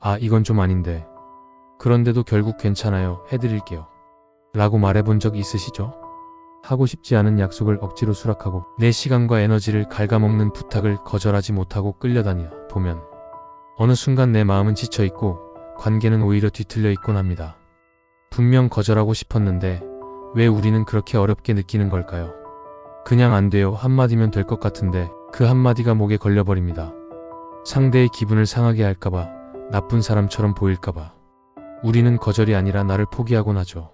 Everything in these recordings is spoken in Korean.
아, 이건 좀 아닌데. 그런데도 결국 괜찮아요. 해드릴게요. 라고 말해본 적 있으시죠? 하고 싶지 않은 약속을 억지로 수락하고 내 시간과 에너지를 갉아먹는 부탁을 거절하지 못하고 끌려다니다 보면 어느 순간 내 마음은 지쳐있고 관계는 오히려 뒤틀려 있곤 합니다. 분명 거절하고 싶었는데 왜 우리는 그렇게 어렵게 느끼는 걸까요? 그냥 안 돼요 한마디면 될 것 같은데 그 한마디가 목에 걸려버립니다. 상대의 기분을 상하게 할까봐, 나쁜 사람처럼 보일까봐. 우리는 거절이 아니라 나를 포기하곤 하죠.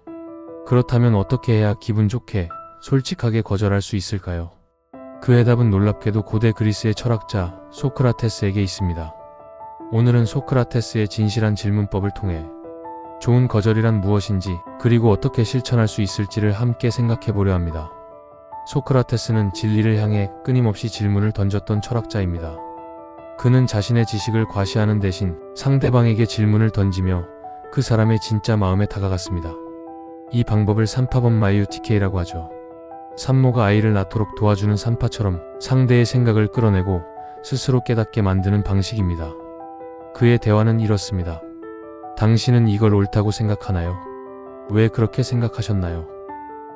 그렇다면 어떻게 해야 기분 좋게, 솔직하게 거절할 수 있을까요? 그 해답은 놀랍게도 고대 그리스의 철학자 소크라테스에게 있습니다. 오늘은 소크라테스의 진실한 질문법을 통해 좋은 거절이란 무엇인지, 그리고 어떻게 실천할 수 있을지를 함께 생각해 보려 합니다. 소크라테스는 진리를 향해 끊임없이 질문을 던졌던 철학자입니다. 그는 자신의 지식을 과시하는 대신 상대방에게 질문을 던지며 그 사람의 진짜 마음에 다가갔습니다. 이 방법을 산파범마이유티케이라고 하죠. 산모가 아이를 낳도록 도와주는 산파처럼 상대의 생각을 끌어내고 스스로 깨닫게 만드는 방식입니다. 그의 대화는 이렇습니다. 당신은 이걸 옳다고 생각하나요? 왜 그렇게 생각하셨나요?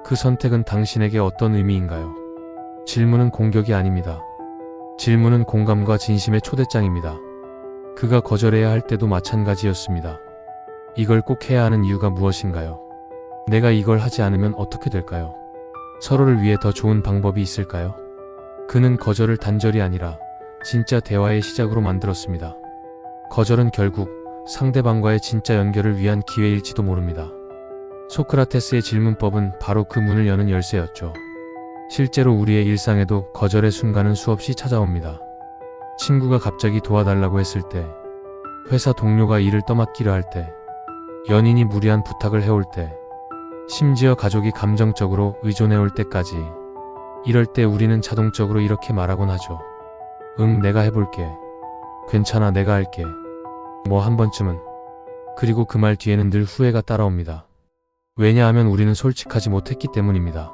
그 선택은 당신에게 어떤 의미인가요? 질문은 공격이 아닙니다. 질문은 공감과 진심의 초대장입니다. 그가 거절해야 할 때도 마찬가지였습니다. 이걸 꼭 해야 하는 이유가 무엇인가요? 내가 이걸 하지 않으면 어떻게 될까요? 서로를 위해 더 좋은 방법이 있을까요? 그는 거절을 단절이 아니라 진짜 대화의 시작으로 만들었습니다. 거절은 결국 상대방과의 진짜 연결을 위한 기회일지도 모릅니다. 소크라테스의 질문법은 바로 그 문을 여는 열쇠였죠. 실제로 우리의 일상에도 거절의 순간은 수없이 찾아옵니다. 친구가 갑자기 도와달라고 했을 때, 회사 동료가 일을 떠맡기려 할 때, 연인이 무리한 부탁을 해올 때, 심지어 가족이 감정적으로 의존해올 때까지. 이럴 때 우리는 자동적으로 이렇게 말하곤 하죠. 응, 내가 해볼게. 괜찮아, 내가 할게. 뭐 한 번쯤은. 그리고 그 말 뒤에는 늘 후회가 따라옵니다. 왜냐하면 우리는 솔직하지 못했기 때문입니다.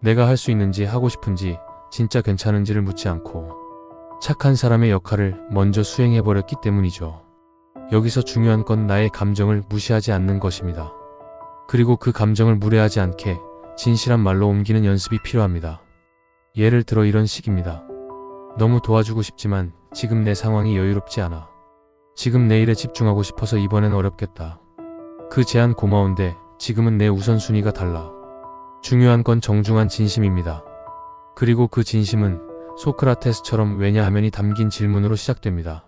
내가 할 수 있는지, 하고 싶은지, 진짜 괜찮은지를 묻지 않고 착한 사람의 역할을 먼저 수행해버렸기 때문이죠. 여기서 중요한 건 나의 감정을 무시하지 않는 것입니다. 그리고 그 감정을 무례하지 않게 진실한 말로 옮기는 연습이 필요합니다. 예를 들어 이런 식입니다. 너무 도와주고 싶지만 지금 내 상황이 여유롭지 않아. 지금 내 일에 집중하고 싶어서 이번엔 어렵겠다. 그 제안 고마운데 지금은 내 우선순위가 달라. 중요한 건 정중한 진심입니다. 그리고 그 진심은 소크라테스처럼 왜냐하면이 담긴 질문으로 시작됩니다.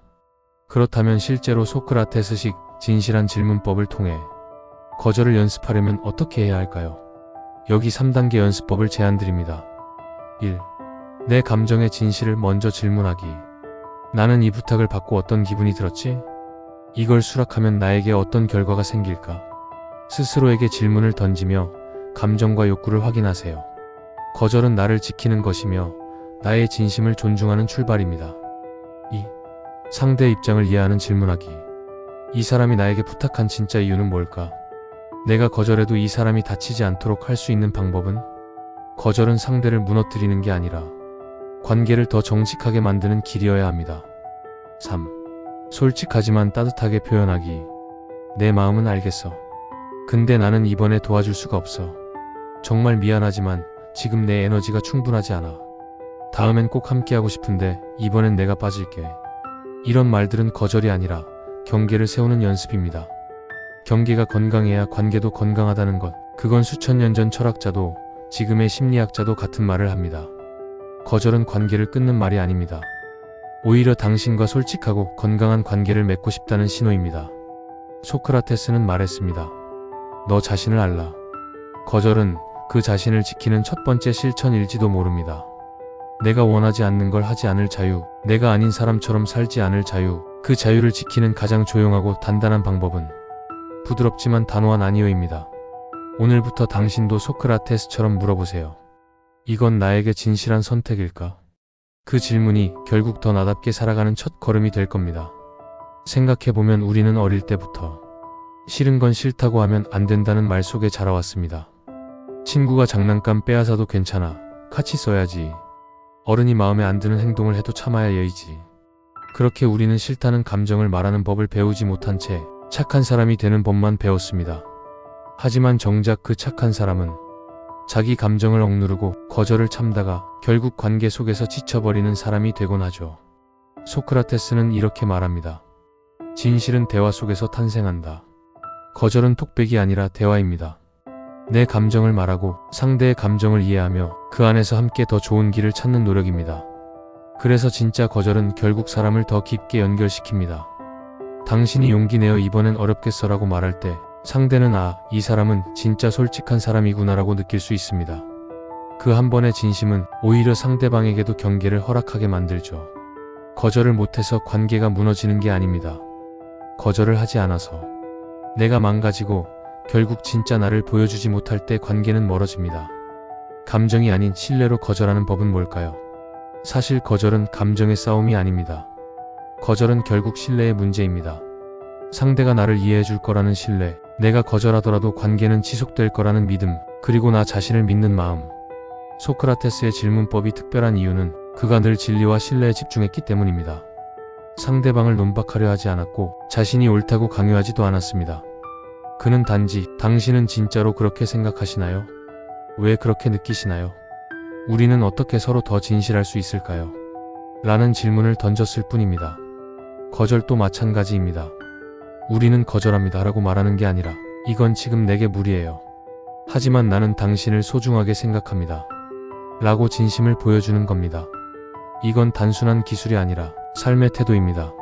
그렇다면 실제로 소크라테스식 진실한 질문법을 통해 거절을 연습하려면 어떻게 해야 할까요? 여기 3단계 연습법을 제안드립니다. 1. 내 감정의 진실을 먼저 질문하기. 나는 이 부탁을 받고 어떤 기분이 들었지? 이걸 수락하면 나에게 어떤 결과가 생길까? 스스로에게 질문을 던지며 감정과 욕구를 확인하세요. 거절은 나를 지키는 것이며 나의 진심을 존중하는 출발입니다. 2. 상대 입장을 이해하는 질문하기. 이 사람이 나에게 부탁한 진짜 이유는 뭘까? 내가 거절해도 이 사람이 다치지 않도록 할 수 있는 방법은? 거절은 상대를 무너뜨리는 게 아니라 관계를 더 정직하게 만드는 길이어야 합니다. 3. 솔직하지만 따뜻하게 표현하기. 내 마음은 알겠어. 근데 나는 이번에 도와줄 수가 없어. 정말 미안하지만 지금 내 에너지가 충분하지 않아. 다음엔 꼭 함께하고 싶은데 이번엔 내가 빠질게. 이런 말들은 거절이 아니라 경계를 세우는 연습입니다. 경계가 건강해야 관계도 건강하다는 것, 그건 수천 년 전 철학자도 지금의 심리학자도 같은 말을 합니다. 거절은 관계를 끊는 말이 아닙니다. 오히려 당신과 솔직하고 건강한 관계를 맺고 싶다는 신호입니다. 소크라테스는 말했습니다. 너 자신을 알라. 거절은 그 자신을 지키는 첫 번째 실천일지도 모릅니다. 내가 원하지 않는 걸 하지 않을 자유, 내가 아닌 사람처럼 살지 않을 자유, 그 자유를 지키는 가장 조용하고 단단한 방법은 부드럽지만 단호한 아니오입니다. 오늘부터 당신도 소크라테스처럼 물어보세요. 이건 나에게 진실한 선택일까? 그 질문이 결국 더 나답게 살아가는 첫 걸음이 될 겁니다. 생각해보면 우리는 어릴 때부터 싫은 건 싫다고 하면 안 된다는 말 속에 자라왔습니다. 친구가 장난감 빼앗아도 괜찮아. 같이 써야지. 어른이 마음에 안 드는 행동을 해도 참아야 예의지. 그렇게 우리는 싫다는 감정을 말하는 법을 배우지 못한 채 착한 사람이 되는 법만 배웠습니다. 하지만 정작 그 착한 사람은 자기 감정을 억누르고 거절을 참다가 결국 관계 속에서 지쳐버리는 사람이 되곤 하죠. 소크라테스는 이렇게 말합니다. 진실은 대화 속에서 탄생한다. 거절은 톡백이 아니라 대화입니다. 내 감정을 말하고 상대의 감정을 이해하며 그 안에서 함께 더 좋은 길을 찾는 노력입니다. 그래서 진짜 거절은 결국 사람을 더 깊게 연결시킵니다. 당신이 용기 내어 이번엔 어렵겠어라고 말할 때 상대는 이 사람은 진짜 솔직한 사람이구나라고 느낄 수 있습니다. 그 한 번의 진심은 오히려 상대방에게도 경계를 허락하게 만들죠. 거절을 못해서 관계가 무너지는 게 아닙니다. 거절을 하지 않아서 내가 망가지고 결국 진짜 나를 보여주지 못할 때 관계는 멀어집니다. 감정이 아닌 신뢰로 거절하는 법은 뭘까요? 사실 거절은 감정의 싸움이 아닙니다. 거절은 결국 신뢰의 문제입니다. 상대가 나를 이해해 줄 거라는 신뢰, 내가 거절하더라도 관계는 지속될 거라는 믿음, 그리고 나 자신을 믿는 마음. 소크라테스의 질문법이 특별한 이유는 그가 늘 진리와 신뢰에 집중했기 때문입니다. 상대방을 논박하려 하지 않았고 자신이 옳다고 강요하지도 않았습니다. 그는 단지 당신은 진짜로 그렇게 생각하시나요? 왜 그렇게 느끼시나요? 우리는 어떻게 서로 더 진실할 수 있을까요? 라는 질문을 던졌을 뿐입니다. 거절도 마찬가지입니다. 우리는 거절합니다 라고 말하는 게 아니라 이건 지금 내게 무리예요. 하지만 나는 당신을 소중하게 생각합니다. 라고 진심을 보여주는 겁니다. 이건 단순한 기술이 아니라 삶의 태도입니다.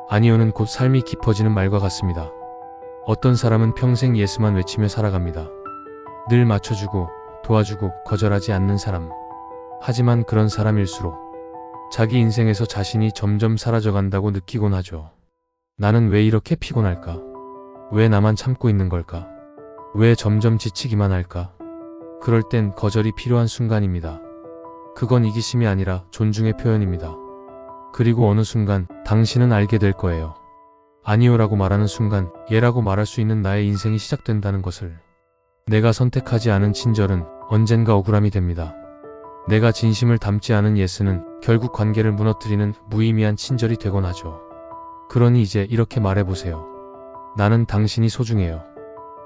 아니요는 곧 삶이 깊어지는 말과 같습니다. 어떤 사람은 평생 예스만 외치며 살아갑니다. 늘 맞춰주고 도와주고 거절하지 않는 사람. 하지만 그런 사람일수록 자기 인생에서 자신이 점점 사라져간다고 느끼곤 하죠. 나는 왜 이렇게 피곤할까? 왜 나만 참고 있는 걸까? 왜 점점 지치기만 할까? 그럴 땐 거절이 필요한 순간입니다. 그건 이기심이 아니라 존중의 표현입니다. 그리고 어느 순간 당신은 알게 될 거예요. 아니요라고 말하는 순간 예라고 말할 수 있는 나의 인생이 시작된다는 것을. 내가 선택하지 않은 친절은 언젠가 억울함이 됩니다. 내가 진심을 담지 않은 예스는 결국 관계를 무너뜨리는 무의미한 친절이 되곤 하죠. 그러니 이제 이렇게 말해보세요. 나는 당신이 소중해요.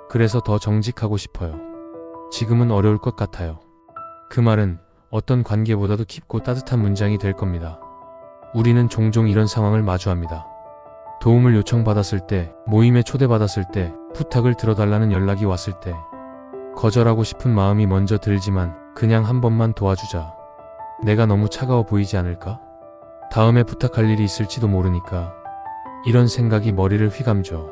그래서 더 정직하고 싶어요. 지금은 어려울 것 같아요. 그 말은 어떤 관계보다도 깊고 따뜻한 문장이 될 겁니다. 우리는 종종 이런 상황을 마주합니다. 도움을 요청받았을 때, 모임에 초대받았을 때, 부탁을 들어달라는 연락이 왔을 때 거절하고 싶은 마음이 먼저 들지만 그냥 한 번만 도와주자. 내가 너무 차가워 보이지 않을까? 다음에 부탁할 일이 있을지도 모르니까. 이런 생각이 머리를 휘감죠.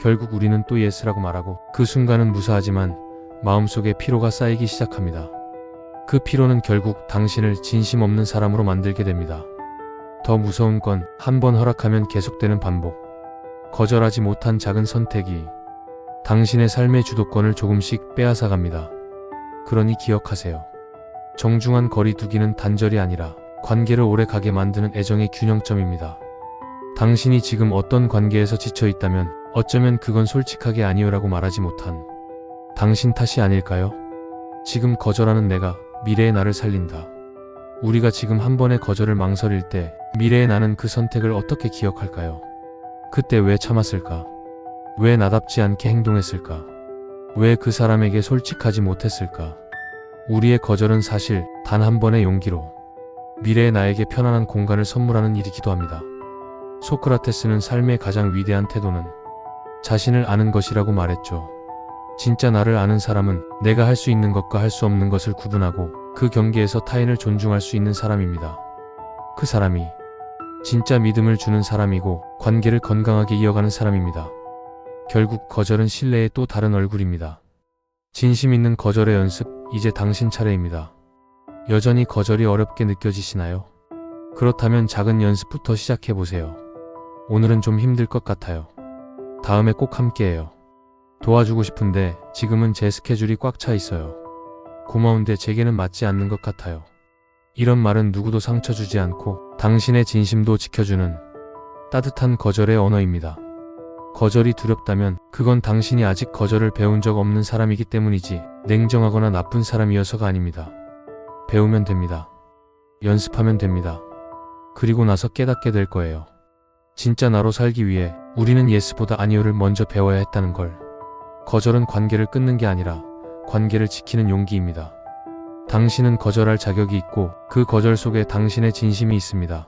결국 우리는 또 예스라고 말하고 그 순간은 무사하지만 마음속에 피로가 쌓이기 시작합니다. 그 피로는 결국 당신을 진심 없는 사람으로 만들게 됩니다. 더 무서운 건 한 번 허락하면 계속되는 반복. 거절하지 못한 작은 선택이 당신의 삶의 주도권을 조금씩 빼앗아갑니다. 그러니 기억하세요. 정중한 거리 두기는 단절이 아니라 관계를 오래 가게 만드는 애정의 균형점입니다. 당신이 지금 어떤 관계에서 지쳐 있다면 어쩌면 그건 솔직하게 아니요라고 말하지 못한 당신 탓이 아닐까요? 지금 거절하는 내가 미래의 나를 살린다. 우리가 지금 한 번의 거절을 망설일 때 미래의 나는 그 선택을 어떻게 기억할까요? 그때 왜 참았을까? 왜 나답지 않게 행동했을까? 왜 그 사람에게 솔직하지 못했을까? 우리의 거절은 사실 단 한 번의 용기로 미래의 나에게 편안한 공간을 선물하는 일이기도 합니다. 소크라테스는 삶의 가장 위대한 태도는 자신을 아는 것이라고 말했죠. 진짜 나를 아는 사람은 내가 할 수 있는 것과 할 수 없는 것을 구분하고 그 경계에서 타인을 존중할 수 있는 사람입니다. 그 사람이 진짜 믿음을 주는 사람이고 관계를 건강하게 이어가는 사람입니다. 결국 거절은 신뢰의 또 다른 얼굴입니다. 진심 있는 거절의 연습, 이제 당신 차례입니다. 여전히 거절이 어렵게 느껴지시나요? 그렇다면 작은 연습부터 시작해보세요. 오늘은 좀 힘들 것 같아요. 다음에 꼭 함께해요. 도와주고 싶은데 지금은 제 스케줄이 꽉 차 있어요. 고마운데 제게는 맞지 않는 것 같아요. 이런 말은 누구도 상처 주지 않고 당신의 진심도 지켜주는 따뜻한 거절의 언어입니다. 거절이 두렵다면 그건 당신이 아직 거절을 배운 적 없는 사람이기 때문이지 냉정하거나 나쁜 사람이어서가 아닙니다. 배우면 됩니다. 연습하면 됩니다. 그리고 나서 깨닫게 될 거예요. 진짜 나로 살기 위해 우리는 예스보다 아니오를 먼저 배워야 했다는 걸. 거절은 관계를 끊는 게 아니라 관계를 지키는 용기입니다. 당신은 거절할 자격이 있고 그 거절 속에 당신의 진심이 있습니다.